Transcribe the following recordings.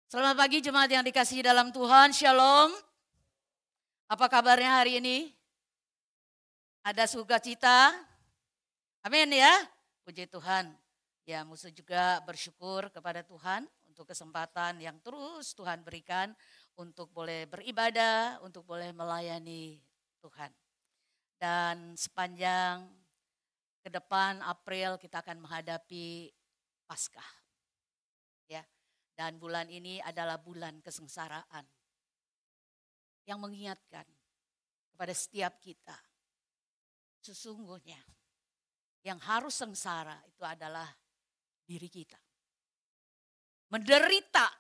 Selamat pagi jemaat yang dikasihi dalam Tuhan, Shalom. Apa kabarnya hari ini? Ada sukacita? Amin ya, puji Tuhan. Ya, musuh juga bersyukur kepada Tuhan untuk kesempatan yang terus Tuhan berikan untuk boleh beribadah, untuk boleh melayani Tuhan. Dan sepanjang ke depan April kita akan menghadapi Paskah. Ya. Dan bulan ini adalah bulan kesengsaraan yang mengingatkan kepada setiap kita. Sesungguhnya yang harus sengsara itu adalah diri kita. Menderita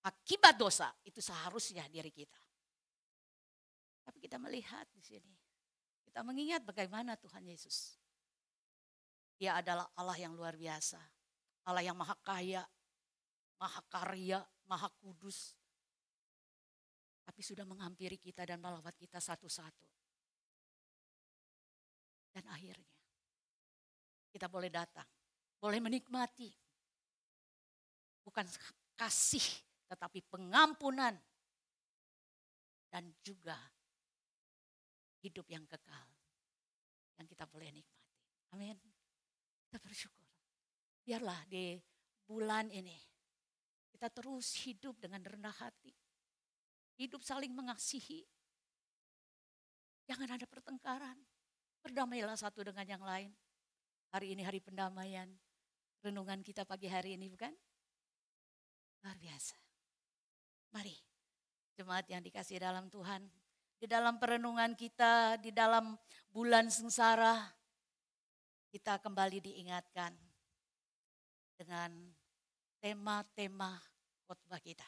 akibat dosa itu seharusnya diri kita. Tapi kita melihat di sini, kita mengingat bagaimana Tuhan Yesus. Dia adalah Allah yang luar biasa, Allah yang maha kaya, maha karya, maha kudus. Tapi sudah menghampiri kita dan melawat kita satu-satu. Dan akhirnya kita boleh datang, boleh menikmati. Bukan kasih tetapi pengampunan. Dan juga hidup yang kekal. Yang kita boleh nikmati. Amin. Kita bersyukur. Biarlah di bulan ini kita terus hidup dengan rendah hati. Hidup saling mengasihi. Jangan ada pertengkaran. Berdamailah satu dengan yang lain. Hari ini hari pendamaian. Renungan kita pagi hari ini bukan? Luar biasa. Mari jemaat yang dikasihi dalam Tuhan. Di dalam perenungan kita, di dalam bulan sengsara. Kita kembali diingatkan dengan tema-tema khotbah kita.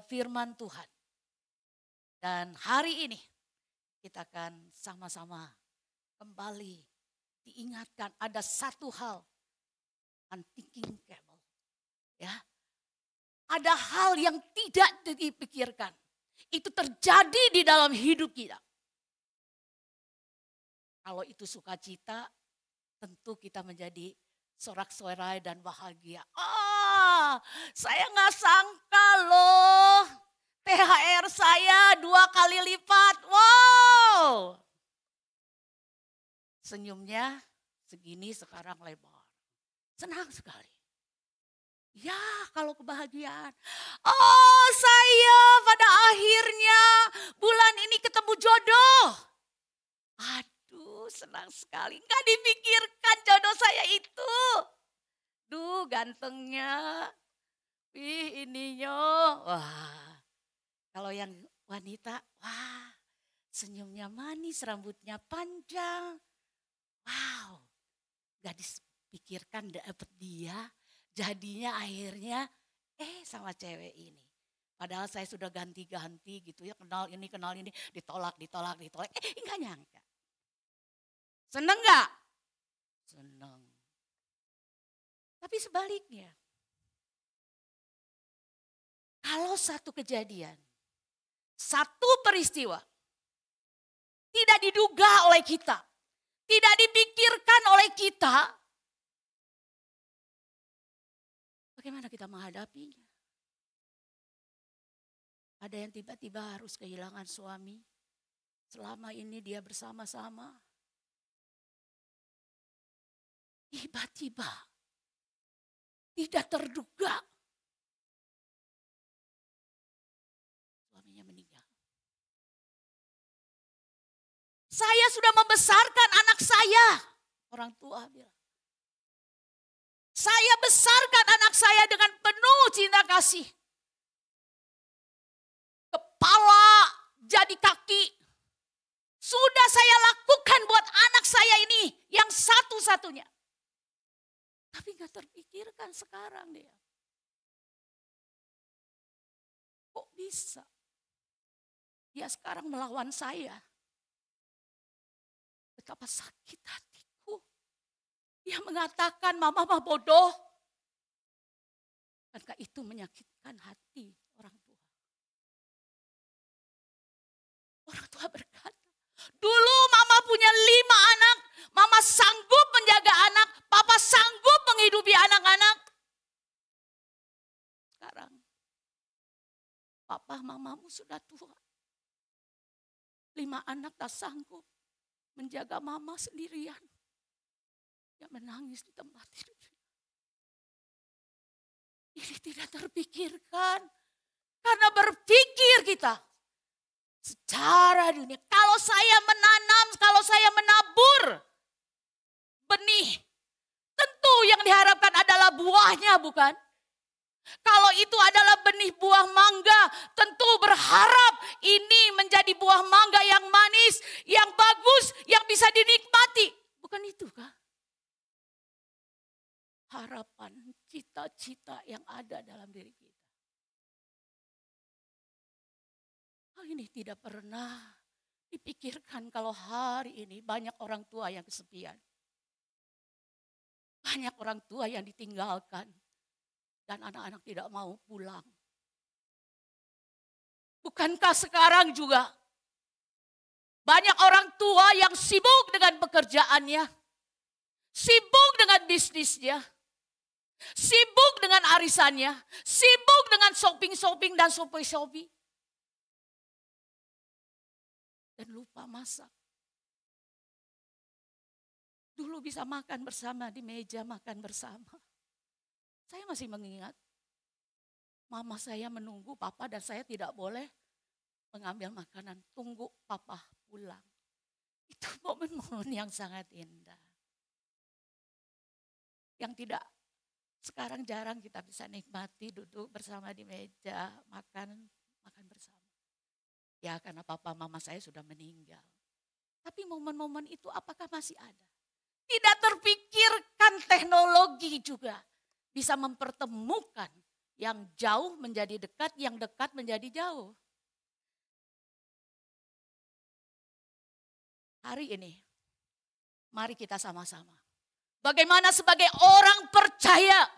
Firman Tuhan. Dan hari ini kita akan sama-sama kembali diingatkan ada satu hal. Unthinkable. Ya. Ada hal yang tidak dipikirkan. Itu terjadi di dalam hidup kita. Kalau itu sukacita, tentu kita menjadi sorak-sorai dan bahagia. Saya nggak sangka loh, THR saya 2 kali lipat. Wow, senyumnya segini sekarang lebar. Senang sekali. Ya kalau kebahagiaan. Saya pada akhirnya bulan ini ketemu jodoh. Aduh senang sekali. Gak dipikirkan jodoh saya itu. Duh gantengnya. Wih ininya. Wah. Kalau yang wanita. Wah. Senyumnya manis. Rambutnya panjang. Wow. Gak dipikirkan dapet dia. Jadinya akhirnya sama cewek ini. Padahal saya sudah ganti-ganti gitu ya. Kenal ini. Ditolak. Enggak nyangka. Seneng gak? Seneng. Tapi sebaliknya. Kalau satu kejadian. Satu peristiwa. Tidak diduga oleh kita. Tidak dipikirkan oleh kita. Bagaimana kita menghadapinya? Ada yang tiba-tiba harus kehilangan suami. Selama ini dia bersama-sama. Tiba-tiba. Tidak terduga. Suaminya meninggal. Saya sudah membesarkan anak saya. Orang tua bilang. Saya besarkan anak saya dengan penuh cinta kasih. Kepala jadi kaki. Sudah saya lakukan buat anak saya ini yang satu-satunya. Tapi gak terpikirkan sekarang dia. Kok bisa? Dia sekarang melawan saya. Betapa sakit hatiku. Dia mengatakan mama bodoh. Karena itu menyakitkan hati orang tua. Orang tua berkata, dulu mama punya 5 anak. Mama sanggup menjaga anak. Papa sanggup menghidupi anak-anak. sekarang. Papa mamamu sudah tua. 5 anak tak sanggup menjaga mama sendirian. Yang menangis di tempat tidur. Ini tidak terpikirkan. Karena berpikir kita secara dunia. Kalau saya menanam, kalau saya menabur benih. Tentu yang diharapkan adalah buahnya, bukan? Kalau itu adalah benih buah mangga, tentu berharap ini menjadi buah mangga yang manis, yang bagus, yang bisa dinikmati. Bukan itu kah? Harapan, cita-cita yang ada dalam diri kita. Hal ini tidak pernah dipikirkan kalau hari ini banyak orang tua yang kesepian. Banyak orang tua yang ditinggalkan. Dan anak-anak tidak mau pulang. Bukankah sekarang juga banyak orang tua yang sibuk dengan pekerjaannya, sibuk dengan bisnisnya, sibuk dengan arisannya, sibuk dengan shopping-shopping dan shopee-shopee. Dan lupa masak. Dulu bisa makan bersama di meja makan bersama. Saya masih mengingat, mama saya menunggu papa dan saya tidak boleh mengambil makanan. Tunggu papa pulang. Itu momen-momen yang sangat indah. Yang tidak, sekarang jarang kita bisa nikmati duduk bersama di meja, makan bersama. Ya karena papa mama saya sudah meninggal. Tapi momen-momen itu apakah masih ada? Tidak terpikirkan teknologi juga. Bisa mempertemukan yang jauh menjadi dekat, yang dekat menjadi jauh. Hari ini, mari kita sama-sama. Bagaimana sebagai orang percaya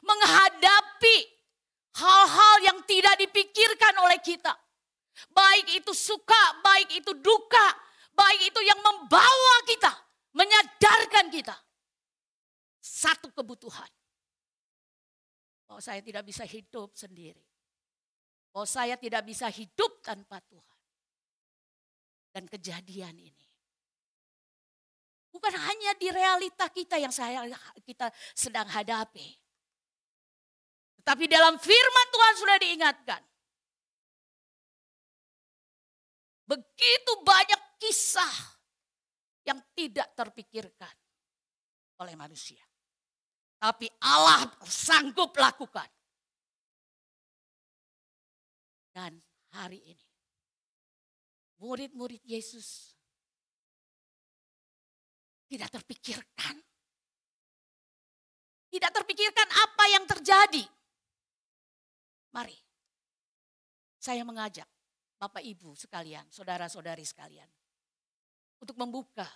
menghadapi hal-hal yang tidak dipikirkan oleh kita. Baik itu suka, baik itu duka, baik itu yang membawa kita, menyadarkan kita. Satu kebutuhan. Bahwa saya tidak bisa hidup sendiri. Bahwa saya tidak bisa hidup tanpa Tuhan. Dan kejadian ini. Bukan hanya di realita kita yang kita sedang hadapi. Tetapi dalam firman Tuhan sudah diingatkan. Begitu banyak kisah yang tidak terpikirkan oleh manusia. Tapi Allah sanggup lakukan. Dan hari ini, murid-murid Yesus tidak terpikirkan. Tidak terpikirkan apa yang terjadi. Mari, saya mengajak Bapak Ibu sekalian, saudara-saudari sekalian, untuk membuka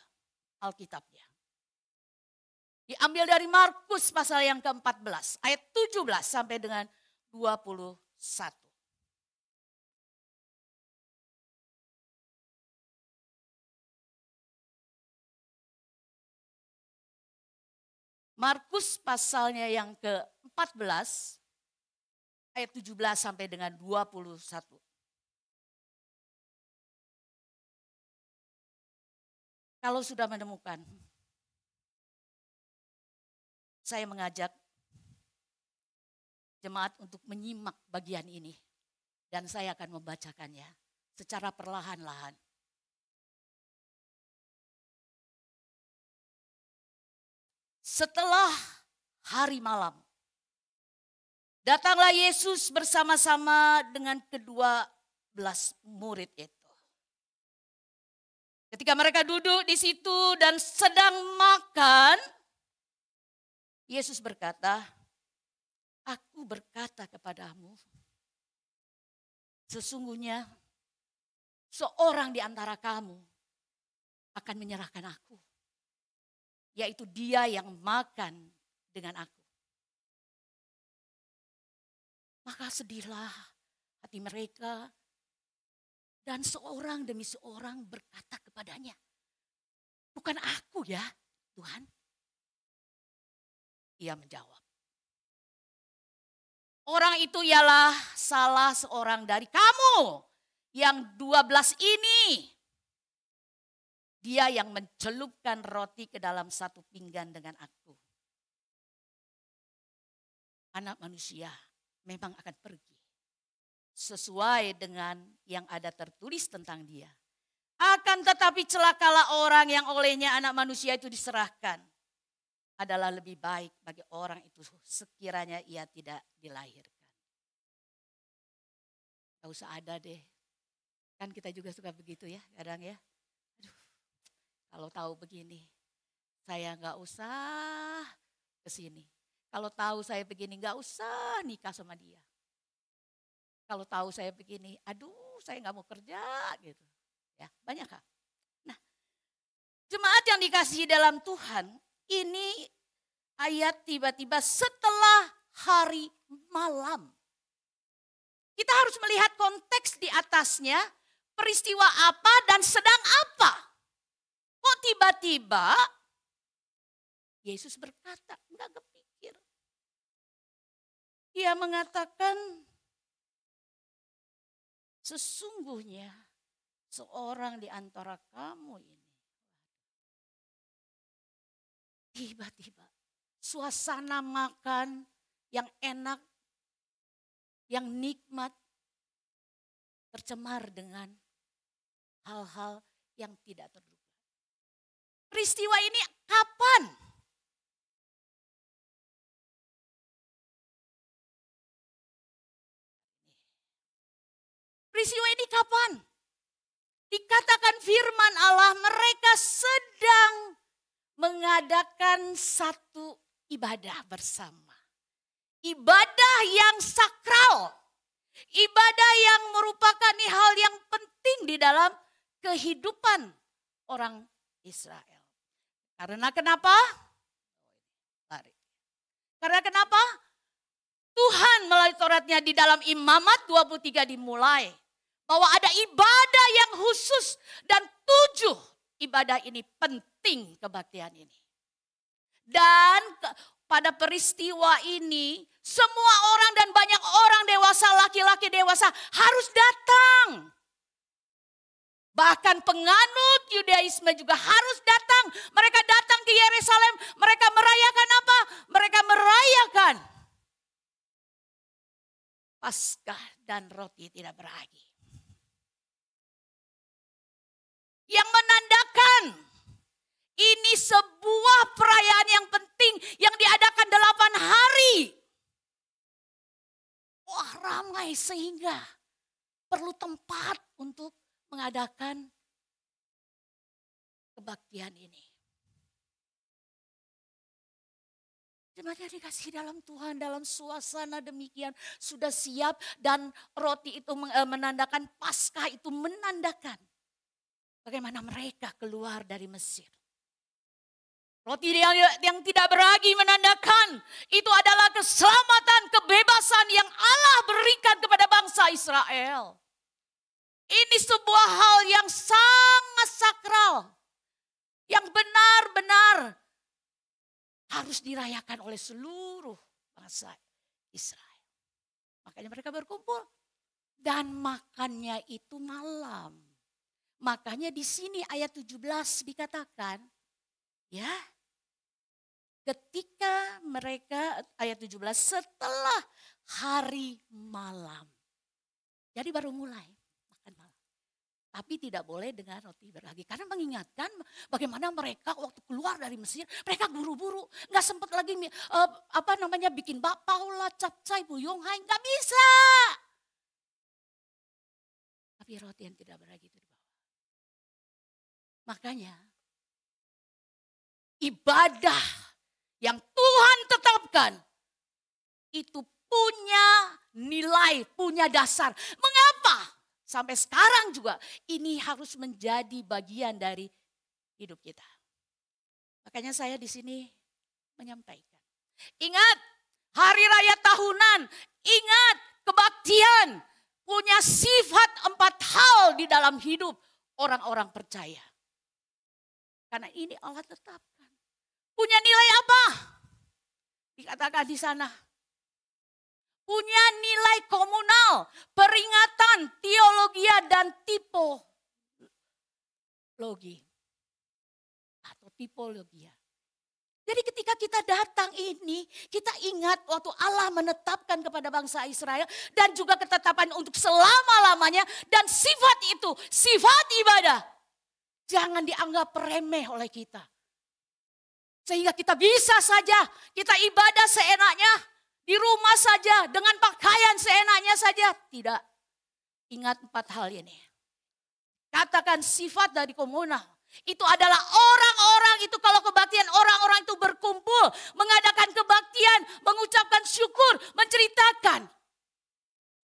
Alkitabnya. Diambil dari Markus pasal yang ke-14, ayat 17 sampai dengan 21. Markus pasalnya yang ke-14, ayat 17 sampai dengan 21. Kalau sudah menemukan, saya mengajak jemaat untuk menyimak bagian ini. Dan saya akan membacakannya secara perlahan-lahan. Setelah hari malam, datanglah Yesus bersama-sama dengan ke-12 murid itu. Ketika mereka duduk di situ dan sedang makan, Yesus berkata, "Aku berkata kepadamu, sesungguhnya seorang di antara kamu akan menyerahkan aku, yaitu dia yang makan dengan aku." Maka sedihlah hati mereka dan seorang demi seorang berkata kepadanya, "Bukan aku ya, Tuhan." Ia menjawab, Orang itu ialah salah seorang dari kamu yang 12 ini. Dia yang mencelupkan roti ke dalam satu pinggan dengan aku. Anak manusia memang akan pergi sesuai dengan yang ada tertulis tentang dia. Akan tetapi celakalah orang yang olehnya anak manusia itu diserahkan. Adalah lebih baik bagi orang itu sekiranya ia tidak dilahirkan. Gak usah ada deh. Kan kita juga suka begitu ya kadang ya. Aduh, kalau tahu begini saya gak usah kesini. Kalau tahu saya begini gak usah nikah sama dia. Kalau tahu saya begini, aduh saya gak mau kerja gitu. Ya, banyak kan? Nah, jemaat yang dikasihi dalam Tuhan, ini ayat tiba-tiba setelah hari malam. Kita harus melihat konteks di atasnya, peristiwa apa dan sedang apa. Kok tiba-tiba Yesus berkata, enggak kepikir. Dia mengatakan, sesungguhnya seorang di antara kamu ini. Tiba-tiba suasana makan yang enak, yang nikmat, tercemar dengan hal-hal yang tidak terduga. Peristiwa ini kapan? Peristiwa ini kapan? Dikatakan firman Allah, mereka sedang mengadakan satu ibadah bersama. Ibadah yang sakral. Ibadah yang merupakan hal yang penting di dalam kehidupan orang Israel. Karena kenapa? Karena kenapa? Tuhan melalui Tauratnya di dalam Imamat 23 dimulai. Bahwa ada ibadah yang khusus dan 7 ibadah ini penting kebaktian ini. Dan pada peristiwa ini semua orang dan banyak orang dewasa, laki-laki dewasa harus datang. Bahkan penganut Yudaisme juga harus datang. Mereka datang ke Yerusalem, mereka merayakan apa? Mereka merayakan Paskah dan roti tidak beragi. Yang menandakan ini sebuah perayaan yang penting yang diadakan 8 hari. Wah, ramai sehingga perlu tempat untuk mengadakan kebaktian ini. Jemaat yang dikasihi dalam Tuhan, dalam suasana demikian sudah siap dan roti itu menandakan, Paskah itu menandakan bagaimana mereka keluar dari Mesir. Roti yang tidak beragi menandakan itu adalah keselamatan, kebebasan yang Allah berikan kepada bangsa Israel. Ini sebuah hal yang sangat sakral, yang benar-benar harus dirayakan oleh seluruh bangsa Israel. Makanya mereka berkumpul dan makannya itu malam. Makanya di sini ayat 17 dikatakan, ya, ketika mereka, ayat 17, setelah hari malam. Jadi baru mulai makan malam. Tapi tidak boleh dengan roti beragi. Karena mengingatkan bagaimana mereka waktu keluar dari Mesir, mereka buru-buru. Gak sempat lagi bikin bakpao lah, capcay, buyonghai, gak bisa. Tapi roti yang tidak beragi itu dibawa. Makanya ibadah yang Tuhan tetapkan itu punya nilai, punya dasar. Mengapa? Sampai sekarang juga ini harus menjadi bagian dari hidup kita. Makanya saya di sini menyampaikan. Ingat hari raya tahunan, ingat kebaktian punya sifat 4 hal di dalam hidup orang-orang percaya. Karena ini Allah tetapkan. Punya nilai apa? Dikatakan di sana. punya nilai komunal, peringatan, teologia, dan tipologi. Atau tipologia. Jadi ketika kita datang ini, kita ingat waktu Allah menetapkan kepada bangsa Israel dan juga ketetapan untuk selama-lamanya dan sifat itu, sifat ibadah. Jangan dianggap remeh oleh kita. Sehingga kita bisa saja, kita ibadah seenaknya, di rumah saja, dengan pakaian seenaknya saja. Tidak, ingat 4 hal ini. Katakan sifat dari komunal. Itu adalah orang-orang itu kalau kebaktian orang-orang itu berkumpul. Mengadakan kebaktian, mengucapkan syukur, menceritakan.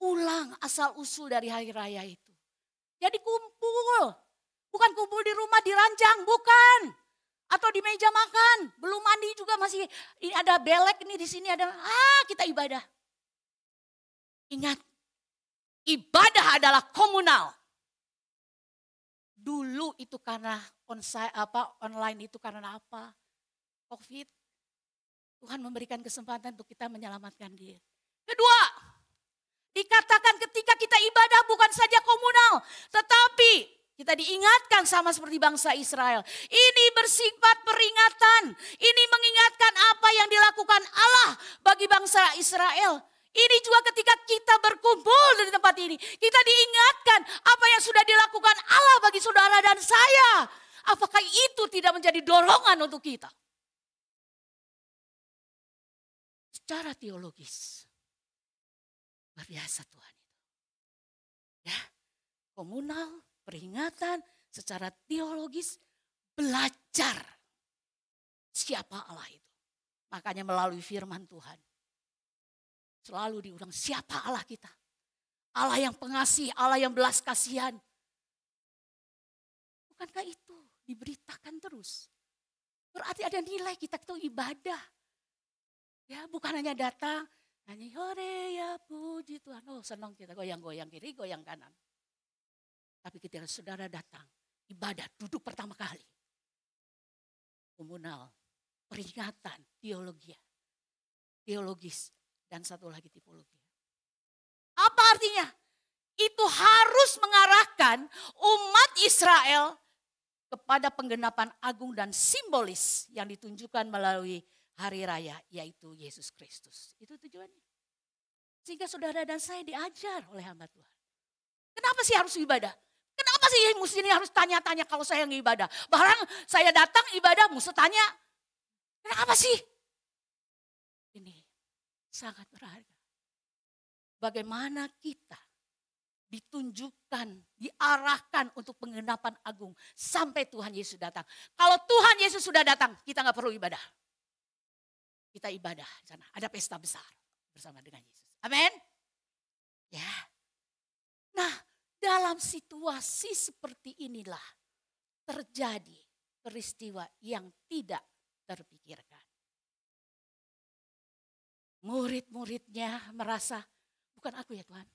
Ulang asal usul dari hari raya itu. Jadi kumpul. Bukan kumpul di rumah di ranjang, bukan. Atau di meja makan. Belum mandi juga masih ini ada belek ini di sini ada. Kita ibadah. Ingat, ibadah adalah komunal. Dulu itu karena online itu karena apa? COVID. Tuhan memberikan kesempatan untuk kita menyelamatkan diri. Kedua, dikatakan ketika kita ibadah bukan saja komunal, tetapi kita diingatkan sama seperti bangsa Israel. Ini bersifat peringatan. Ini mengingatkan apa yang dilakukan Allah bagi bangsa Israel. Ini juga ketika kita berkumpul di tempat ini. Kita diingatkan apa yang sudah dilakukan Allah bagi saudara dan saya. Apakah itu tidak menjadi dorongan untuk kita? Secara teologis. Luar biasa Tuhan itu. Ya, komunal, peringatan, secara teologis belajar siapa Allah itu. Makanya melalui firman Tuhan. Selalu diulang siapa Allah kita. Allah yang pengasih, Allah yang belas kasihan. Bukankah itu diberitakan terus? Berarti ada nilai kita itu ibadah. Ya, bukan hanya datang, nyanyi hore ya puji Tuhan. Oh senang kita goyang-goyang kiri, goyang kanan. Tapi ketika saudara datang, ibadah duduk pertama kali. Komunal, peringatan, teologis. Dan satu lagi tipologi. Apa artinya? Itu harus mengarahkan umat Israel kepada penggenapan agung dan simbolis yang ditunjukkan melalui hari raya, yaitu Yesus Kristus. Itu tujuannya. Sehingga saudara dan saya diajar oleh hamba Tuhan. Kenapa sih harus ibadah? Kenapa sih mesti ini harus tanya-tanya kalau saya ngibadah? Barang saya datang ibadah mesti tanya. Kenapa sih? Ini sangat berharga. Bagaimana kita ditunjukkan, diarahkan untuk penggenapan agung sampai Tuhan Yesus datang. Kalau Tuhan Yesus sudah datang, kita nggak perlu ibadah. Kita ibadah di sana. Ada pesta besar bersama dengan Yesus. Amin. Ya. Nah, dalam situasi seperti inilah terjadi peristiwa yang tidak terpikirkan. Murid-muridnya merasa, bukan aku ya Tuhan.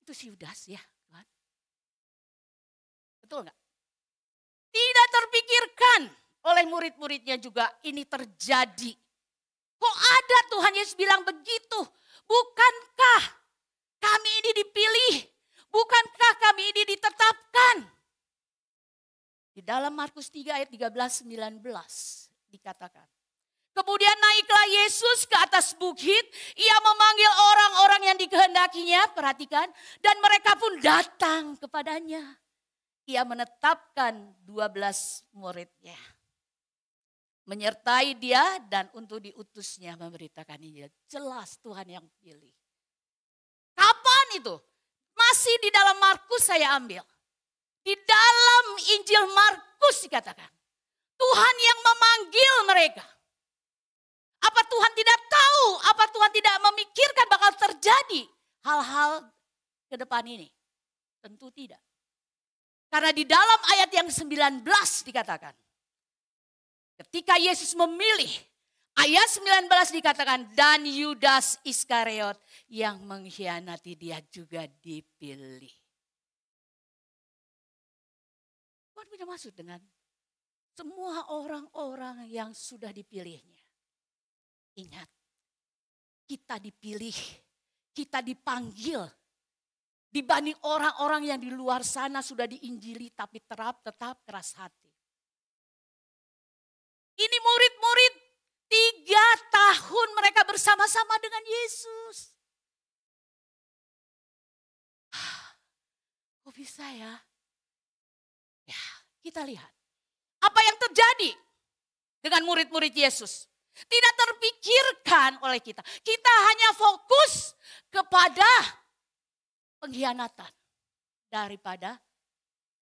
Itu si Yudas ya Tuhan. Betul enggak? Tidak terpikirkan oleh murid-muridnya juga ini terjadi. Kok ada Tuhan Yesus bilang begitu? Bukankah kami ini dipilih? Bukankah kami ini ditetapkan? Di dalam Markus 3 ayat 13-19 dikatakan. Kemudian naiklah Yesus ke atas bukit, ia memanggil orang-orang yang dikehendakinya, perhatikan, dan mereka pun datang kepadanya. Ia menetapkan 12 muridnya. Menyertai dia dan untuk diutusnya memberitakan Injil. Jelas Tuhan yang pilih. Kapan itu? Masih di dalam Markus saya ambil. Di dalam Injil Markus dikatakan. Tuhan yang memanggil mereka. Apa Tuhan tidak tahu? Apa Tuhan tidak memikirkan bakal terjadi hal-hal ke depan ini? Tentu tidak. Karena di dalam ayat yang 19 dikatakan. Ketika Yesus memilih, ayat 19 dikatakan, dan Yudas Iskariot yang mengkhianati dia juga dipilih. Tuhan punya maksud dengan semua orang-orang yang sudah dipilihnya. Ingat, kita dipilih, kita dipanggil. Dibanding orang-orang yang di luar sana sudah diinjili tapi tetap keras hati. Ini murid-murid 3 tahun mereka bersama-sama dengan Yesus. Kok bisa ya? Ya, kita lihat. Apa yang terjadi dengan murid-murid Yesus? Tidak terpikirkan oleh kita. Kita hanya fokus kepada pengkhianatan daripada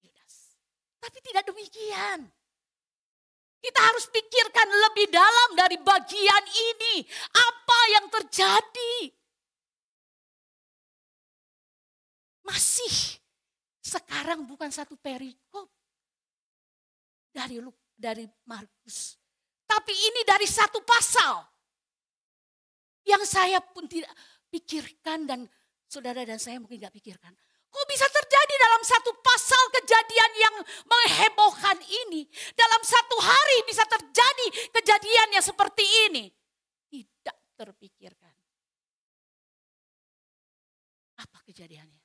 Yudas. Tapi tidak demikian. Kita harus pikirkan lebih dalam dari bagian ini. Apa yang terjadi? Masih sekarang bukan satu perikop dari Markus. Tapi ini dari satu pasal. Yang saya pun tidak pikirkan dan saudara dan saya mungkin gak pikirkan. Kok bisa terjadi dalam satu pasal kejadian yang menghebohkan ini? Dalam satu hari bisa terjadi kejadian yang seperti ini. Tidak terpikirkan. Apa kejadiannya?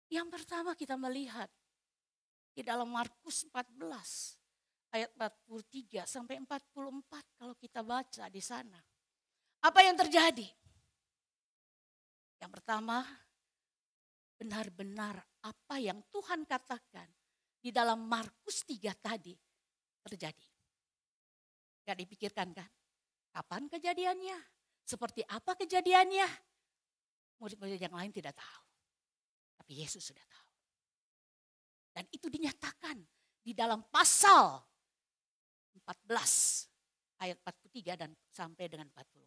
Yang pertama kita melihat di dalam Markus 14 ayat 43 sampai 44 kalau kita baca di sana. Apa yang terjadi? Yang pertama, benar-benar apa yang Tuhan katakan di dalam Markus 3 tadi terjadi. Gak dipikirkan kan? Kapan kejadiannya? Seperti apa kejadiannya? Murid-murid yang lain tidak tahu. Tapi Yesus sudah tahu. Dan itu dinyatakan di dalam pasal 14 ayat 43 dan sampai dengan 44.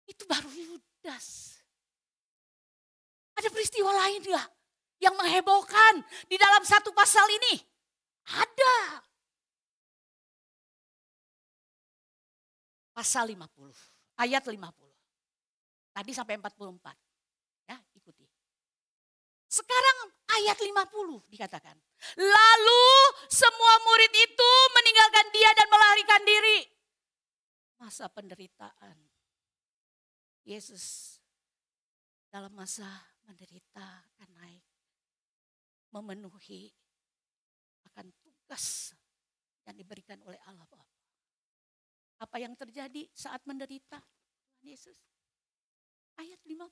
Itu baru Yudas. Ada peristiwa lain gak yang menghebohkan di dalam satu pasal ini? Ada. Pasal 50, ayat 50. Tadi sampai 44. Ya, ikuti. Sekarang ayat 50 dikatakan. Lalu semua murid itu meninggalkan dia dan melarikan diri. Masa penderitaan. Yesus dalam masa menderita akan naik. Memenuhi akan tugas yang diberikan oleh Allah Bapa. Apa yang terjadi saat menderita Tuhan Yesus? Ayat 50.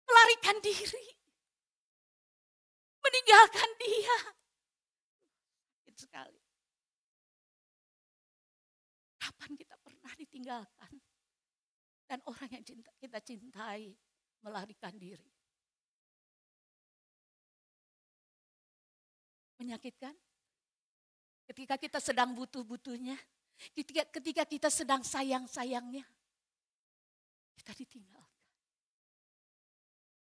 Melarikan diri. Meninggalkan dia. Sakit sekali. Kapan kita pernah ditinggalkan? Dan orang yang kita cintai melarikan diri. Menyakitkan? Ketika kita sedang butuh-butuhnya. Ketika kita sedang sayang-sayangnya. Kita ditinggalkan.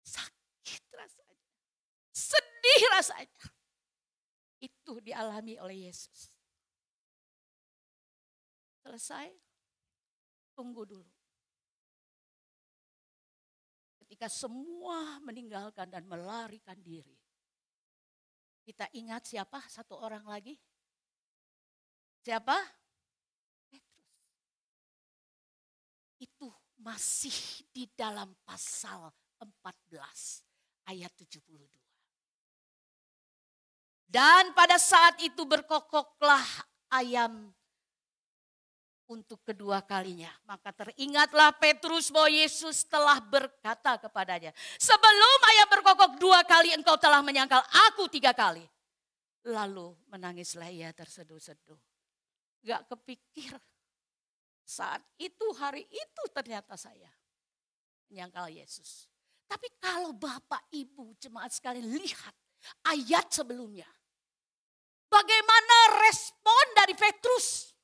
Sakit rasanya. Sedih rasanya. Itu dialami oleh Yesus. Selesai? Tunggu dulu. Ketika semua meninggalkan dan melarikan diri. Kita ingat siapa? Satu orang lagi. Siapa? Petrus. Itu masih di dalam pasal 14 ayat 72. Dan pada saat itu berkokoklah ayam untuk kedua kalinya. Maka teringatlah Petrus bahwa Yesus telah berkata kepadanya. Sebelum ayam berkokok 2 kali engkau telah menyangkal aku 3 kali. Lalu menangislah ia terseduh-seduh. Gak kepikir saat itu hari itu ternyata saya menyangkal Yesus. Tapi kalau Bapak Ibu jemaat sekalian lihat ayat sebelumnya. Bagaimana respon dari Petrus?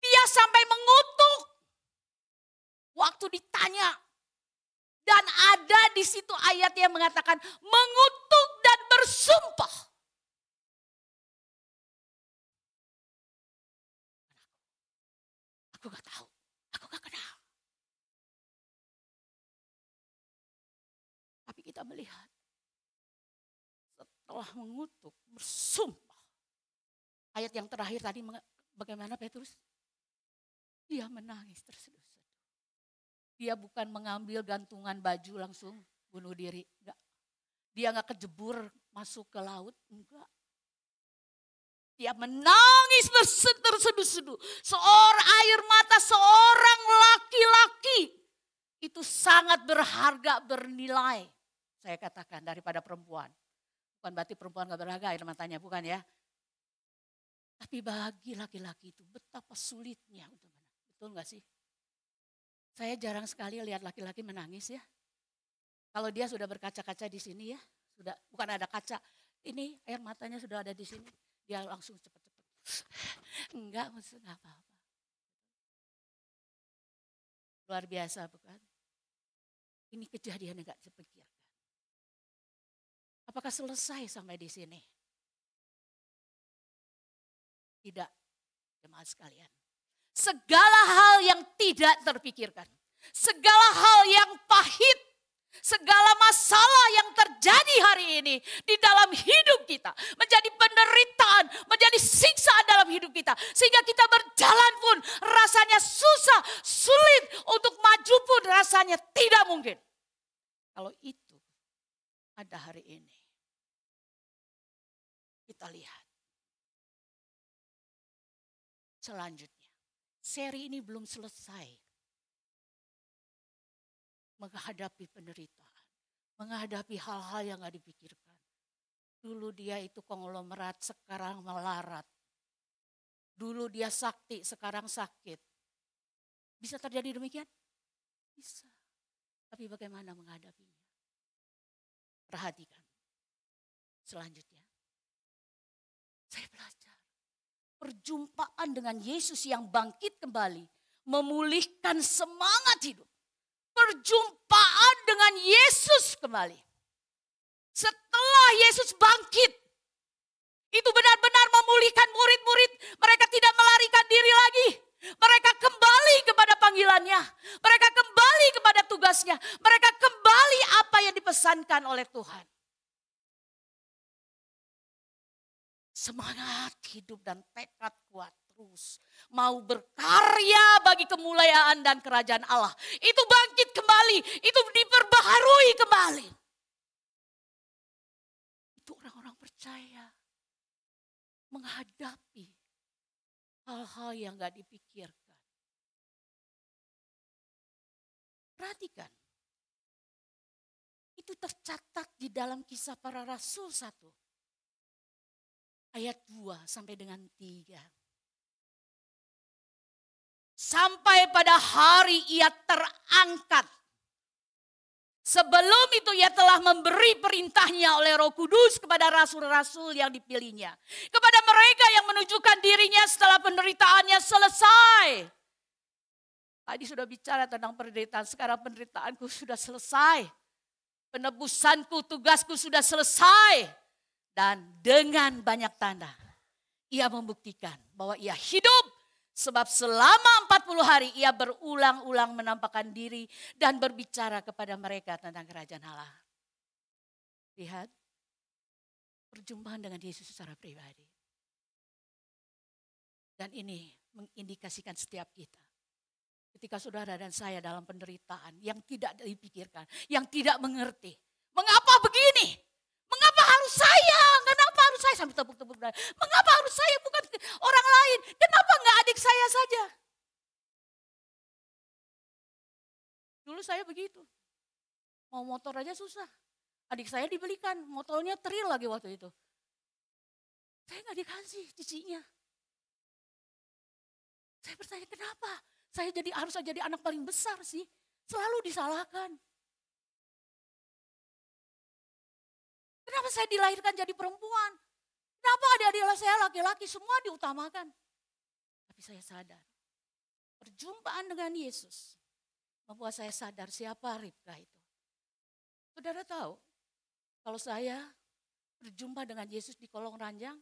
Dia sampai mengutuk waktu ditanya. Dan ada di situ ayat yang mengatakan mengutuk dan bersumpah. Aku gak tahu, aku gak kenal. Tapi kita melihat setelah mengutuk, bersumpah. Ayat yang terakhir tadi bagaimana Petrus? Dia menangis terseduh-seduh. Dia bukan mengambil gantungan baju langsung bunuh diri. Enggak. Dia enggak kejebur masuk ke laut. Enggak. Dia menangis terseduh-seduh. Seorang air mata seorang laki-laki. Itu sangat berharga, bernilai. Saya katakan daripada perempuan. Bukan berarti perempuan gak berharga air matanya, bukan ya. Tapi bagi laki-laki itu betapa sulitnya untuk menangis. Betul gak sih? Saya jarang sekali lihat laki-laki menangis ya. Kalau dia sudah berkaca-kaca di sini ya. Sudah, bukan ada kaca. Ini air matanya sudah ada di sini. Dia langsung cepat-cepat. Enggak, maksudnya apa-apa. Luar biasa bukan? Ini kejadian yang gak terpikirkan. Apakah selesai sampai di sini? Tidak, jemaat sekalian. Segala hal yang tidak terpikirkan. Segala hal yang pahit. Segala masalah yang terjadi hari ini di dalam hidup kita. Menjadi penderitaan, menjadi siksaan dalam hidup kita. Sehingga kita berjalan pun rasanya susah, sulit. Untuk maju pun rasanya tidak mungkin. Kalau itu ada hari ini. Kita lihat. Selanjutnya, seri ini belum selesai. Menghadapi penderitaan, menghadapi hal-hal yang gak dipikirkan. Dulu dia itu konglomerat, sekarang melarat. Dulu dia sakti, sekarang sakit. Bisa terjadi demikian? Bisa. Tapi bagaimana menghadapinya? Perhatikan. Selanjutnya, saya belajar. Perjumpaan dengan Yesus yang bangkit kembali. Memulihkan semangat hidup. Perjumpaan dengan Yesus kembali. Setelah Yesus bangkit. Itu benar-benar memulihkan murid-murid. Mereka tidak melarikan diri lagi. Mereka kembali kepada panggilannya. Mereka kembali kepada tugasnya. Mereka kembali apa yang dipesankan oleh Tuhan. Semangat hidup dan tekad kuat terus. Mau berkarya bagi kemuliaan dan kerajaan Allah. Itu bangkit kembali. Itu diperbaharui kembali. Itu orang-orang percaya. Menghadapi hal-hal yang gak dipikirkan. Perhatikan. Itu tercatat di dalam Kisah Para Rasul 1. Ayat 2 sampai dengan 3. Sampai pada hari ia terangkat. Sebelum itu ia telah memberi perintahnya oleh Roh Kudus kepada rasul-rasul yang dipilihnya. Kepada mereka yang menunjukkan dirinya setelah penderitaannya selesai. Tadi sudah bicara tentang penderitaan, sekarang penderitaanku sudah selesai. Penebusanku, tugasku sudah selesai. Dan dengan banyak tanda, ia membuktikan bahwa ia hidup. Sebab selama 40 hari ia berulang-ulang menampakkan diri dan berbicara kepada mereka tentang kerajaan Allah. Lihat, perjumpaan dengan Yesus secara pribadi. Dan ini mengindikasikan setiap kita. Ketika saudara dan saya dalam penderitaan yang tidak dipikirkan, yang tidak mengerti. Mengapa begini? Mengapa harus saya? Kenapa harus saya? Sambil tepuk-tepuk. Mengapa harus saya bukan orang lain? Kenapa enggak adik saya saja? Dulu saya begitu. Mau motor aja susah. Adik saya dibelikan. Motornya Tril lagi waktu itu. Saya enggak dikasih cicinya. Saya bertanya kenapa? Saya harus jadi anak paling besar sih. Selalu disalahkan. Kenapa saya dilahirkan jadi perempuan? Kenapa adik-adik saya laki-laki semua diutamakan? Tapi saya sadar, perjumpaan dengan Yesus membuat saya sadar siapa Ribka itu. Saudara tahu, kalau saya berjumpa dengan Yesus di kolong ranjang,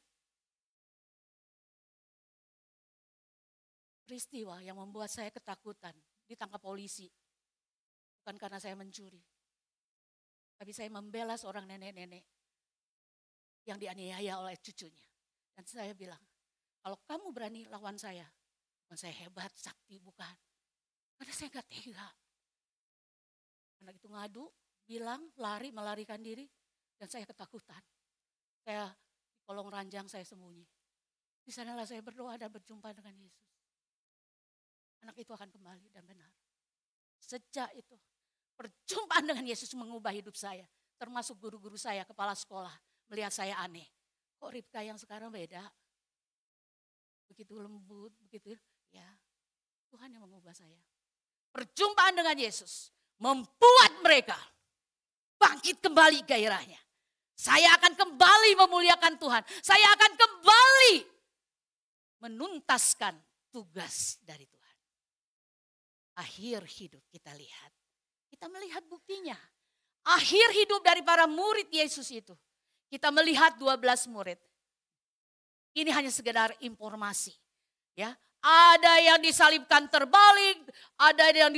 peristiwa yang membuat saya ketakutan, ditangkap polisi. Bukan karena saya mencuri. Tapi saya membela seorang nenek-nenek yang dianiaya oleh cucunya. Dan saya bilang, Kalau kamu berani lawan saya, bukan saya hebat, sakti, bukan. Karena saya gak tega. Anak itu ngadu, bilang, lari, melarikan diri, dan saya ketakutan. Saya di kolong ranjang saya sembunyi. Di sanalah saya berdoa dan berjumpa dengan Yesus. Anak itu akan kembali dan benar. Sejak itu, perjumpaan dengan Yesus mengubah hidup saya. Termasuk guru-guru saya, kepala sekolah, melihat saya aneh. Kok Ribka yang sekarang beda? Begitu lembut, begitu ya. Tuhan yang mengubah saya. Perjumpaan dengan Yesus membuat mereka bangkit kembali gairahnya. Saya akan kembali memuliakan Tuhan. Saya akan kembali menuntaskan tugas dari Tuhan. Akhir hidup kita lihat. Kita melihat buktinya. Akhir hidup dari para murid Yesus itu. Kita melihat 12 murid. Ini hanya sekedar informasi. Ya, ada yang disalibkan terbalik, ada yang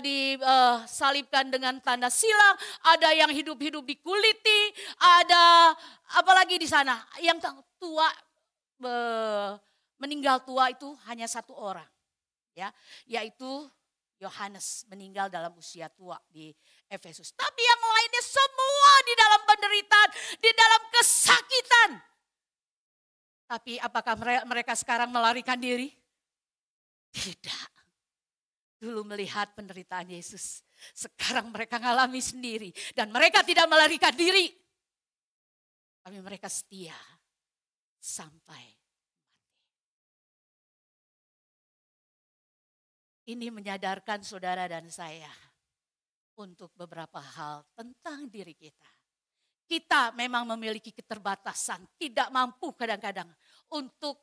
disalibkan dengan tanda silang, ada yang hidup-hidup dikuliti, ada apalagi di sana yang tua meninggal tua itu hanya satu orang, ya, yaitu Yohanes meninggal dalam usia tua di Efesus. Tapi yang lainnya semua di dalam penderitaan, di dalam kesakitan. Tapi apakah mereka sekarang melarikan diri? Tidak. Dulu melihat penderitaan Yesus. Sekarang mereka ngalami sendiri. Dan mereka tidak melarikan diri. Tapi mereka setia sampai mati. Ini menyadarkan saudara dan saya untuk beberapa hal tentang diri kita. Kita memang memiliki keterbatasan, tidak mampu kadang-kadang untuk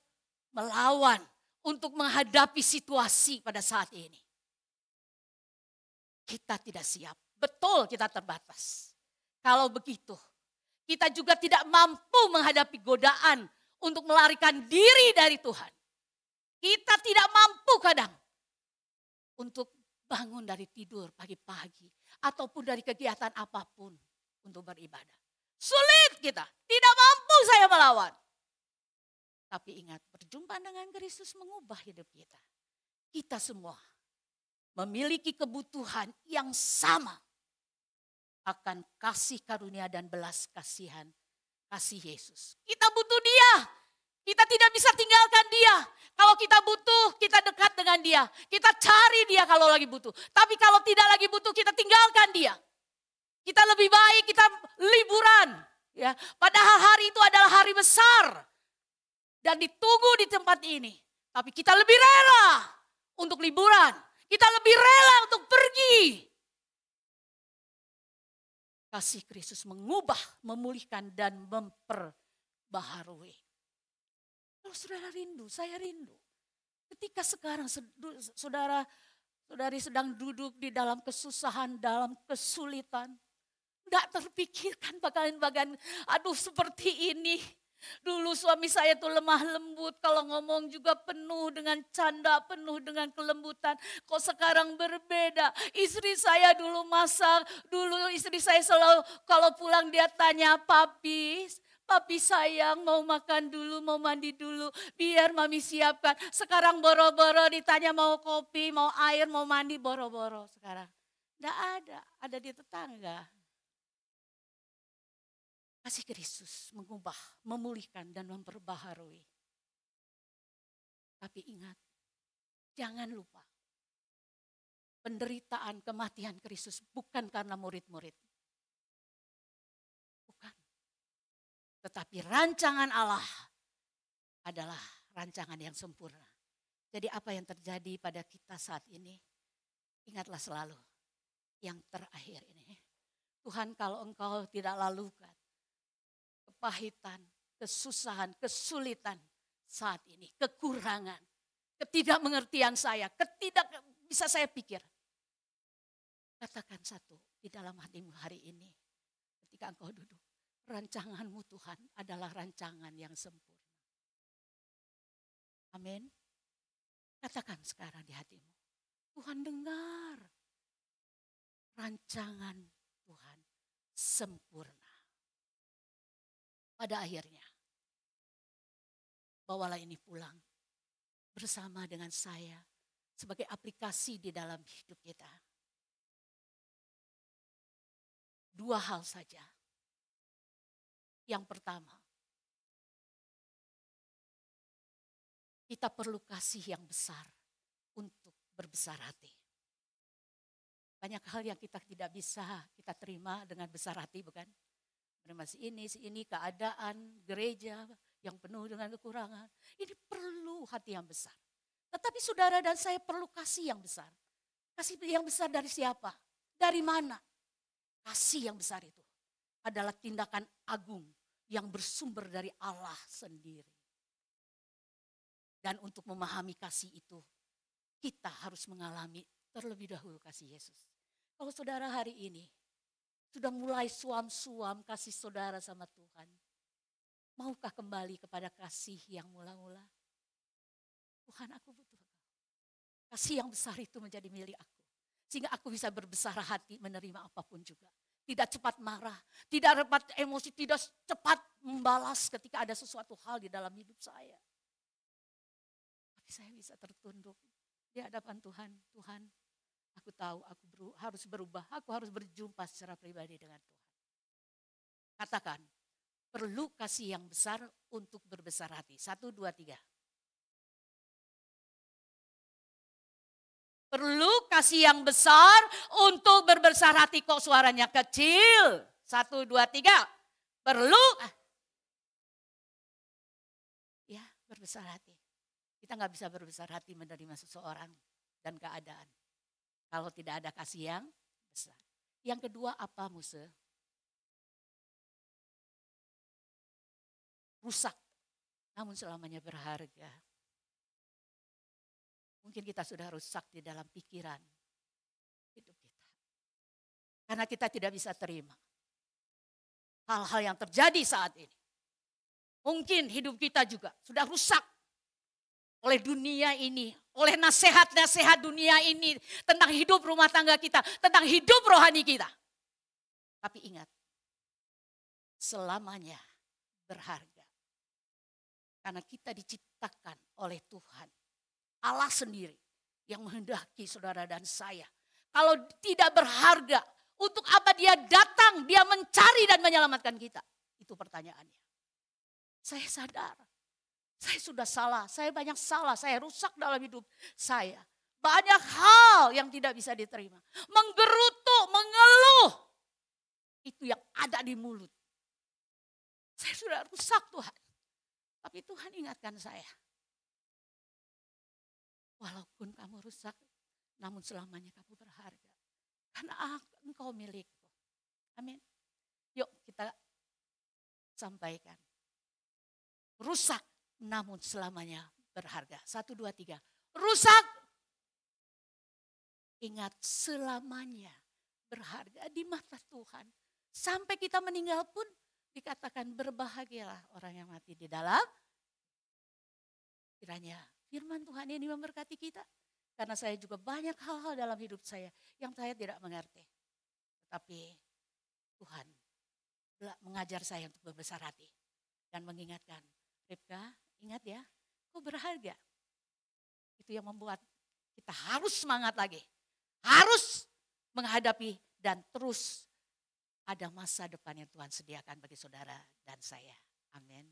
melawan, untuk menghadapi situasi pada saat ini. Kita tidak siap, betul kita terbatas. Kalau begitu, kita juga tidak mampu menghadapi godaan untuk melarikan diri dari Tuhan. Kita tidak mampu kadang untuk bangun dari tidur pagi-pagi ataupun dari kegiatan apapun untuk beribadah. Sulit kita, tidak mampu saya melawan. Tapi ingat, perjumpaan dengan Kristus mengubah hidup kita. Kita semua memiliki kebutuhan yang sama akan kasih karunia dan belas kasihan kasih Yesus. Kita butuh Dia. Kita tidak bisa tinggalkan Dia. Kalau kita butuh, kita dekat dengan Dia. Kita cari Dia kalau lagi butuh. Tapi kalau tidak lagi butuh, kita tinggalkan Dia. Kita lebih baik kita liburan, ya. Padahal hari itu adalah hari besar dan ditunggu di tempat ini. Tapi kita lebih rela untuk liburan, kita lebih rela untuk pergi. Kasih Kristus mengubah, memulihkan dan memperbaharui. Kalau saudara rindu, saya rindu. Ketika sekarang saudari sedang duduk di dalam kesusahan, dalam kesulitan. Enggak terpikirkan bagian-bagian, aduh seperti ini. Dulu suami saya tuh lemah lembut, kalau ngomong juga penuh dengan canda, penuh dengan kelembutan. Kok sekarang berbeda? Istri saya dulu masak, dulu istri saya selalu kalau pulang dia tanya, papi sayang mau makan dulu, mau mandi dulu, biar mami siapkan. Sekarang boro-boro ditanya mau kopi, mau air, mau mandi, boro-boro sekarang. Enggak ada di tetangga. Kasih Kristus mengubah, memulihkan dan memperbaharui. Tapi ingat, jangan lupa. Penderitaan kematian Kristus bukan karena murid-murid. Bukan. Tetapi rancangan Allah adalah rancangan yang sempurna. Jadi apa yang terjadi pada kita saat ini, ingatlah selalu yang terakhir ini. Tuhan, kalau Engkau tidak lalukan kepahitan, kesusahan, kesulitan saat ini, kekurangan, ketidakmengertian saya, bisa saya pikir. Katakan satu di dalam hatimu hari ini, ketika engkau duduk, rancanganmu Tuhan adalah rancangan yang sempurna. Amin. Katakan sekarang di hatimu, Tuhan dengar, rancangan Tuhan sempurna. Pada akhirnya, bawalah ini pulang bersama dengan saya sebagai aplikasi di dalam hidup kita. Dua hal saja. Yang pertama, kita perlu kasih yang besar untuk berbesar hati. Banyak hal yang kita tidak bisa kita terima dengan besar hati, bukan? Si ini, keadaan, gereja yang penuh dengan kekurangan. Ini perlu hati yang besar. Tetapi saudara dan saya perlu kasih yang besar. Kasih yang besar dari siapa? Dari mana? Kasih yang besar itu adalah tindakan agung yang bersumber dari Allah sendiri. Dan untuk memahami kasih itu, kita harus mengalami terlebih dahulu kasih Yesus. Kalau saudara hari ini sudah mulai suam-suam kasih saudara sama Tuhan, maukah kembali kepada kasih yang mula-mula? Tuhan, aku butuh Engkau. Kasih yang besar itu menjadi milik aku. Sehingga aku bisa berbesar hati menerima apapun juga. Tidak cepat marah, tidak cepat emosi, tidak cepat membalas ketika ada sesuatu hal di dalam hidup saya. Tapi saya bisa tertunduk di hadapan Tuhan. Tuhan, aku tahu aku harus berubah, aku harus berjumpa secara pribadi dengan Tuhan. Katakan, perlu kasih yang besar untuk berbesar hati. 1, 2, 3. Perlu kasih yang besar untuk berbesar hati. Kok suaranya kecil? 1, 2, 3. Perlu. Ya, berbesar hati. Kita nggak bisa berbesar hati menerima seseorang dan keadaan kalau tidak ada kasih yang besar. Yang kedua apa, Musa? Rusak, namun selamanya berharga. Mungkin kita sudah rusak di dalam pikiran hidup kita. Karena kita tidak bisa terima hal-hal yang terjadi saat ini. Mungkin hidup kita juga sudah rusak oleh dunia ini, oleh nasihat-nasihat dunia ini tentang hidup rumah tangga kita, tentang hidup rohani kita. Tapi ingat, selamanya berharga. Karena kita diciptakan oleh Tuhan, Allah sendiri yang menghendaki saudara dan saya. Kalau tidak berharga, untuk apa dia datang, dia mencari dan menyelamatkan kita? Itu pertanyaannya. Saya sadar, saya sudah salah, saya banyak salah, saya rusak dalam hidup saya. Banyak hal yang tidak bisa diterima. Menggerutu, mengeluh. Itu yang ada di mulut. Saya sudah rusak Tuhan. Tapi Tuhan ingatkan saya. Walaupun kamu rusak, namun selamanya kamu berharga. Karena engkau milikku. Amin. Yuk kita sampaikan. Rusak, namun selamanya berharga. 1, 2, 3. Rusak. Ingat selamanya berharga di mata Tuhan. Sampai kita meninggal pun dikatakan berbahagialah orang yang mati di dalam. Kiranya firman Tuhan ini memberkati kita. Karena saya juga banyak hal-hal dalam hidup saya yang saya tidak mengerti. Tetapi Tuhan mengajar saya untuk berbesar hati. Dan mengingatkan, Ribka ingat ya, kau berharga. Itu yang membuat kita harus semangat lagi. Harus menghadapi dan terus ada masa depan yang Tuhan sediakan bagi saudara dan saya. Amin.